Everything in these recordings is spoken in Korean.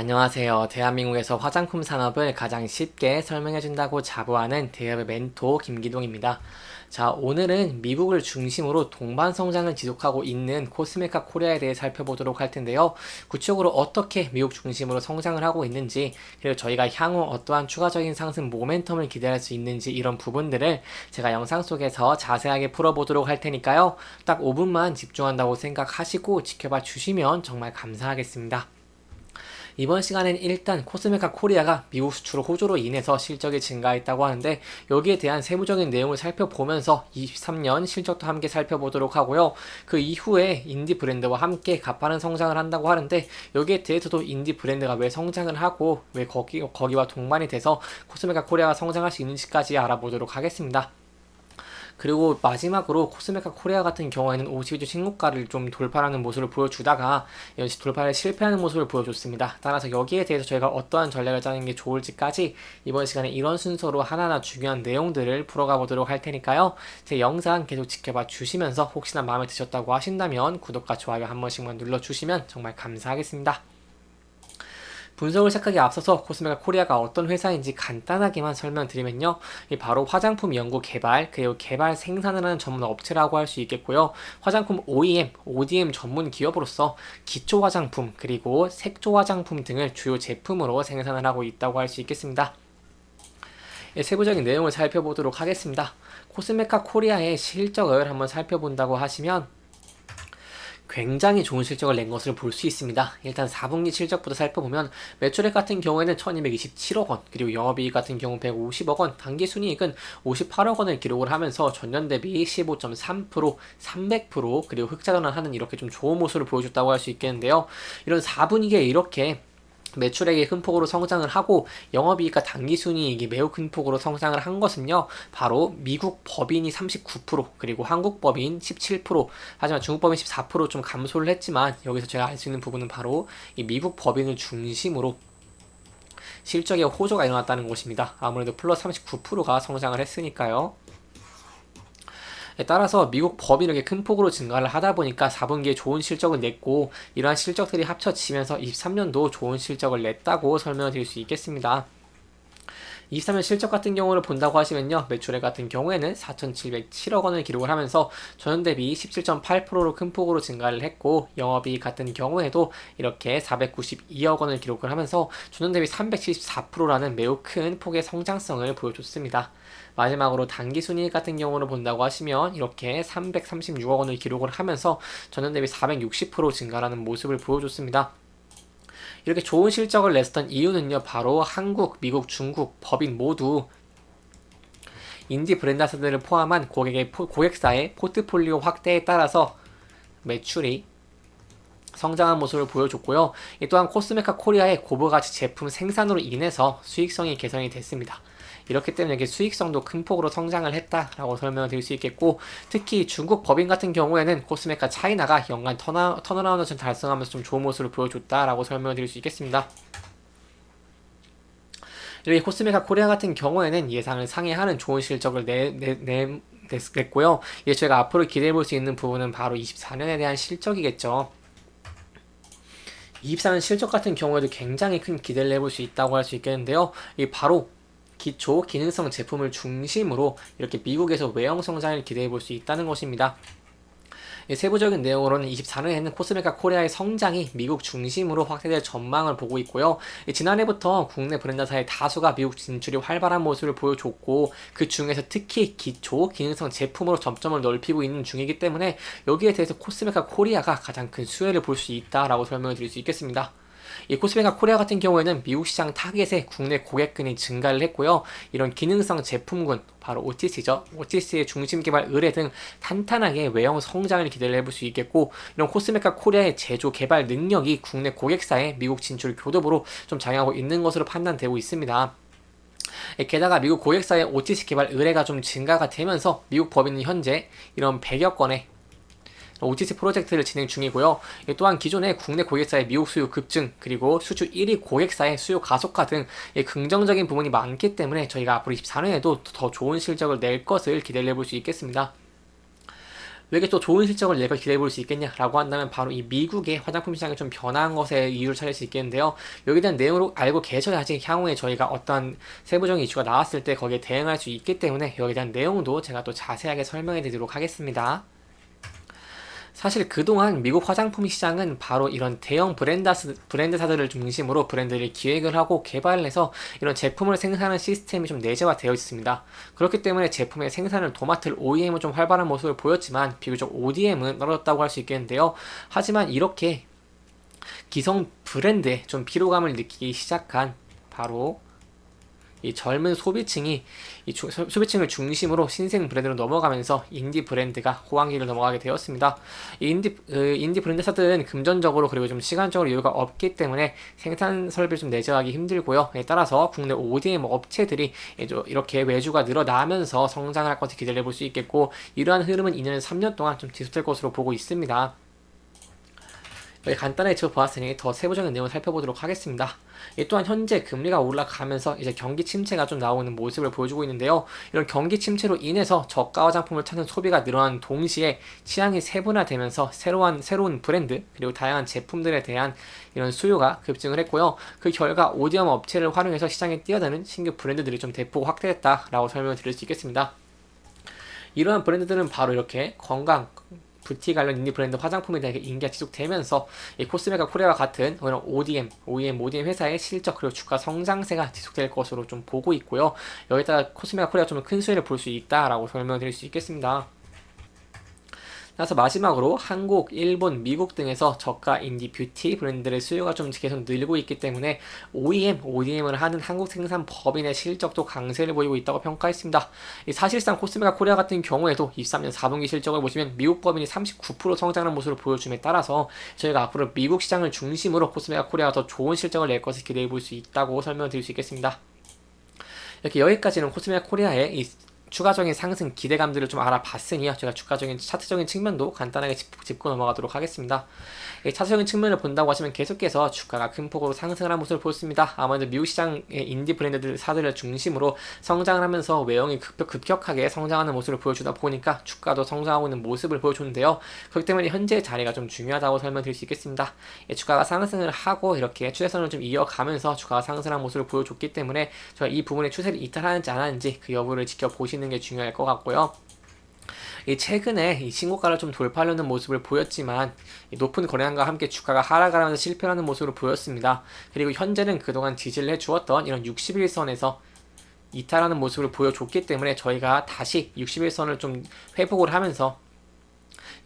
안녕하세요. 대한민국에서 화장품 산업을 가장 쉽게 설명해준다고 자부하는 대기업의 멘토 김기동입니다. 자, 오늘은 미국을 중심으로 동반 성장을 지속하고 있는 코스메카 코리아에 대해 살펴보도록 할 텐데요. 구체적으로 어떻게 미국 중심으로 성장을 하고 있는지, 그리고 저희가 향후 어떠한 추가적인 상승 모멘텀을 기대할 수 있는지 이런 부분들을 제가 영상 속에서 자세하게 풀어보도록 할 테니까요. 딱 5분만 집중한다고 생각하시고 지켜봐 주시면 정말 감사하겠습니다. 이번 시간엔 일단 코스메카 코리아가 미국 수출 호조로 인해서 실적이 증가했다고 하는데 여기에 대한 세부적인 내용을 살펴보면서 23년 실적도 함께 살펴보도록 하고요. 그 이후에 인디 브랜드와 함께 가파른 성장을 한다고 하는데 여기에 대해서도 인디 브랜드가 왜 성장을 하고 왜 거기와 동반이 돼서 코스메카 코리아가 성장할 수 있는지까지 알아보도록 하겠습니다. 그리고 마지막으로 코스메카 코리아 같은 경우에는 52주 신고가를 좀 돌파하는 모습을 보여주다가 역시 돌파에 실패하는 모습을 보여줬습니다. 따라서 여기에 대해서 저희가 어떠한 전략을 짜는 게 좋을지까지 이번 시간에 이런 순서로 하나하나 중요한 내용들을 풀어가 보도록 할 테니까요. 제 영상 계속 지켜봐 주시면서 혹시나 마음에 드셨다고 하신다면 구독과 좋아요 한 번씩만 눌러주시면 정말 감사하겠습니다. 분석을 시작하기 앞서서 코스메카 코리아가 어떤 회사인지 간단하게만 설명드리면요. 바로 화장품 연구 개발, 그리고 개발 생산을 하는 전문 업체라고 할 수 있겠고요. 화장품 OEM, ODM 전문 기업으로서 기초 화장품, 그리고 색조 화장품 등을 주요 제품으로 생산을 하고 있다고 할 수 있겠습니다. 세부적인 내용을 살펴보도록 하겠습니다. 코스메카 코리아의 실적을 한번 살펴본다고 하시면 굉장히 좋은 실적을 낸 것을 볼 수 있습니다. 일단 4분기 실적부터 살펴보면 매출액 같은 경우에는 1227억 원, 그리고 영업이익 같은 경우 150억 원, 당기순이익은 58억 원을 기록을 하면서 전년 대비 15.3%, 300%, 그리고 흑자전환하는 이렇게 좀 좋은 모습을 보여줬다고 할 수 있겠는데요. 이런 4분기에 이렇게 매출액이 큰 폭으로 성장을 하고 영업이익과 당기순이익이 매우 큰 폭으로 성장을 한 것은요, 바로 미국 법인이 39%, 그리고 한국 법인 17%, 하지만 중국 법인 14%좀 감소를 했지만 여기서 제가 알 수 있는 부분은 바로 이 미국 법인을 중심으로 실적의 호조가 일어났다는 것입니다. 아무래도 플러스 39%가 성장을 했으니까요. 따라서 미국 법인이 이렇게 큰 폭으로 증가를 하다 보니까 4분기에 좋은 실적을 냈고 이러한 실적들이 합쳐지면서 23년도 좋은 실적을 냈다고 설명을 드릴 수 있겠습니다. 23년 실적 같은 경우를 본다고 하시면요. 매출액 같은 경우에는 4,707억 원을 기록을 하면서 전년 대비 17.8%로 큰 폭으로 증가를 했고 영업이익 같은 경우에도 이렇게 492억 원을 기록을 하면서 전년 대비 374%라는 매우 큰 폭의 성장성을 보여줬습니다. 마지막으로 당기순이익 같은 경우를 본다고 하시면 이렇게 336억 원을 기록을 하면서 전년 대비 460% 증가하는 모습을 보여줬습니다. 이렇게 좋은 실적을 냈던 이유는요, 바로 한국, 미국, 중국 법인 모두 인디 브랜드사들을 포함한 고객사의 포트폴리오 확대에 따라서 매출이 성장한 모습을 보여줬고요. 또한 코스메카 코리아의 고부가치 제품 생산으로 인해서 수익성이 개선이 됐습니다. 이렇기 때문에 이게 수익성도 큰 폭으로 성장을 했다라고 설명을 드릴 수 있겠고, 특히 중국 법인 같은 경우에는 코스메카 차이나가 연간 턴어라운드를 달성하면서 좀 좋은 모습을 보여줬다라고 설명을 드릴 수 있겠습니다. 이렇게 코스메카 코리아 같은 경우에는 예상을 상회하는 좋은 실적을 냈고요. 이제 저희가 앞으로 기대해 볼 수 있는 부분은 바로 24년에 대한 실적이겠죠. 24년 실적 같은 경우에도 굉장히 큰 기대를 해볼 수 있다고 할 수 있겠는데요. 이 바로 기초 기능성 제품을 중심으로 이렇게 미국에서 외형 성장을 기대해 볼 수 있다는 것입니다. 세부적인 내용으로는 24년에는 코스메카 코리아의 성장이 미국 중심으로 확대될 전망을 보고 있고요. 지난해부터 국내 브랜드사의 다수가 미국 진출이 활발한 모습을 보여줬고 그 중에서 특히 기초 기능성 제품으로 점점을 넓히고 있는 중이기 때문에 여기에 대해서 코스메카 코리아가 가장 큰 수혜를 볼 수 있다라고 설명을 드릴 수 있겠습니다. 이 코스메카 코리아 같은 경우에는 미국 시장 타겟에 국내 고객군이 증가를 했고요. 이런 기능성 제품군, 바로 OTC죠. OTC의 중심 개발 의뢰 등 탄탄하게 외형 성장을 기대를 해볼 수 있겠고, 이런 코스메카 코리아의 제조 개발 능력이 국내 고객사의 미국 진출 교도보로 좀 작용하고 있는 것으로 판단되고 있습니다. 게다가 미국 고객사의 OTC 개발 의뢰가 좀 증가가 되면서 미국 법인은 현재 이런 100여 건의 OTC 프로젝트를 진행 중이고요. 또한 기존의 국내 고객사의 미국 수요 급증, 그리고 수주 1위 고객사의 수요 가속화 등 긍정적인 부분이 많기 때문에 저희가 앞으로 24년에도 더 좋은 실적을 낼 것을 기대를 해볼 수 있겠습니다. 왜 이게 또 좋은 실적을 낼 걸 기대해 볼 수 있겠냐라고 한다면 바로 이 미국의 화장품 시장이 좀 변화한 것에 이유를 찾을 수 있겠는데요. 여기에 대한 내용을 알고 계셔야지 향후에 저희가 어떤 세부적인 이슈가 나왔을 때 거기에 대응할 수 있기 때문에 여기에 대한 내용도 제가 또 자세하게 설명해 드리도록 하겠습니다. 사실 그동안 미국 화장품 시장은 바로 이런 대형 브랜드사들을 중심으로 브랜드를 기획을 하고 개발을 해서 이런 제품을 생산하는 시스템이 좀 내재화되어 있습니다. 그렇기 때문에 제품의 생산을 도맡을 OEM은 좀 활발한 모습을 보였지만 비교적 ODM은 떨어졌다고 할 수 있겠는데요. 하지만 이렇게 기성 브랜드에 좀 피로감을 느끼기 시작한 바로 이 젊은 소비층이 소비층을 중심으로 신생 브랜드로 넘어가면서 인디 브랜드가 호황기를 넘어가게 되었습니다. 이 인디 브랜드사들은 금전적으로 그리고 좀 시간적으로 여유가 없기 때문에 생산 설비를 좀 내재하기 힘들고요. 따라서 국내 ODM 업체들이 이렇게 외주가 늘어나면서 성장을 할 것을 기대해 볼 수 있겠고, 이러한 흐름은 2년 3년 동안 좀 지속될 것으로 보고 있습니다. 간단하게 짚어보았으니 더 세부적인 내용을 살펴보도록 하겠습니다. 또한 현재 금리가 올라가면서 이제 경기 침체가 좀 나오는 모습을 보여주고 있는데요. 이런 경기 침체로 인해서 저가 화장품을 찾는 소비가 늘어난 동시에 취향이 세분화되면서 새로운 브랜드 그리고 다양한 제품들에 대한 이런 수요가 급증을 했고요. 그 결과 ODM 업체를 활용해서 시장에 뛰어드는 신규 브랜드들이 좀 대폭 확대했다라고 설명을 드릴 수 있겠습니다. 이러한 브랜드들은 바로 이렇게 건강 뷰티 관련 인디 브랜드 화장품에 대한 인기가 지속되면서 이 코스메가 코리아와 같은 그런 ODM 회사의 실적 그리고 주가 성장세가 지속될 것으로 좀 보고 있고요. 여기다가 코스메가 코리아가 좀 큰 수혜를 볼 수 있다라고 설명드릴 수 있겠습니다. 그래서 마지막으로 한국, 일본, 미국 등에서 저가 인디 뷰티 브랜드들의 수요가 좀 계속 늘고 있기 때문에 ODM을 하는 한국 생산 법인의 실적도 강세를 보이고 있다고 평가했습니다. 사실상 코스메가 코리아 같은 경우에도 23년 4분기 실적을 보시면 미국 법인이 39% 성장하는 모습을 보여줌에 따라서 저희가 앞으로 미국 시장을 중심으로 코스메가 코리아가 더 좋은 실적을 낼 것을 기대해 볼 수 있다고 설명드릴 수 있겠습니다. 이렇게 여기까지는 코스메가 코리아의 추가적인 상승 기대감들을 좀 알아봤으니요. 제가 주가적인 차트적인 측면도 간단하게 짚고 넘어가도록 하겠습니다. 차트적인 측면을 본다고 하시면 계속해서 주가가 큰 폭으로 상승을 한 모습을 보였습니다. 아무래도 미국 시장의 인디 사들을 중심으로 성장을 하면서 외형이 급격하게 성장하는 모습을 보여주다 보니까 주가도 성장하고 있는 모습을 보여주는데요. 그렇기 때문에 현재의 자리가 좀 중요하다고 설명드릴 수 있겠습니다. 주가가 상승을 하고 이렇게 추세선을 좀 이어가면서 주가가 상승한 모습을 보여줬기 때문에 저희가 이 부분의 추세를 이탈하는지 안 하는지 그 여부를 지켜보시는 게 중요할 것 같고요. 최근에 이 신고가를 좀 돌파하려는 모습을 보였지만 높은 거래량과 함께 주가가 하락을 하면서 실패하는 모습을 보였습니다. 그리고 현재는 그동안 지지를 해주었던 이런 60일선에서 이탈하는 모습을 보여줬기 때문에 저희가 다시 60일선을 좀 회복을 하면서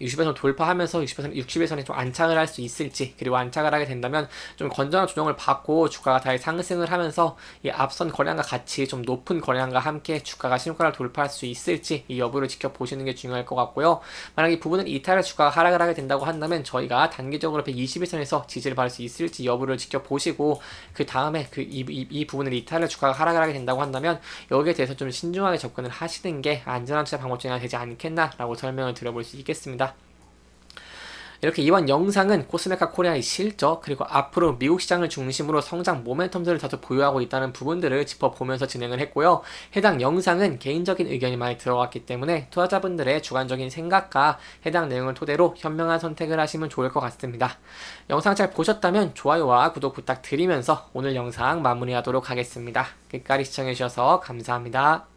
60일선 돌파하면서 60일선에 좀 안착을 할 수 있을지, 그리고 안착을 하게 된다면 좀 건전한 조정을 받고 주가가 다시 상승을 하면서 이 앞선 거래량과 같이 좀 높은 거래량과 함께 주가가 신고가를 돌파할 수 있을지 이 여부를 지켜보시는 게 중요할 것 같고요. 만약 이 부분은 이탈을 주가가 하락을 하게 된다고 한다면 저희가 단기적으로 121선에서 지지를 받을 수 있을지 여부를 지켜보시고 그 다음에 이 부분을 이탈을 주가가 하락을 하게 된다고 한다면 여기에 대해서 좀 신중하게 접근을 하시는 게 안전한 투자 방법 중에 하나 되지 않겠나라고 설명을 드려볼 수 있겠습니다. 이렇게 이번 영상은 코스메카 코리아의 실적 그리고 앞으로 미국 시장을 중심으로 성장 모멘텀들을 다소 보유하고 있다는 부분들을 짚어보면서 진행을 했고요. 해당 영상은 개인적인 의견이 많이 들어갔기 때문에 투자자분들의 주관적인 생각과 해당 내용을 토대로 현명한 선택을 하시면 좋을 것 같습니다. 영상 잘 보셨다면 좋아요와 구독 부탁드리면서 오늘 영상 마무리하도록 하겠습니다. 끝까지 시청해주셔서 감사합니다.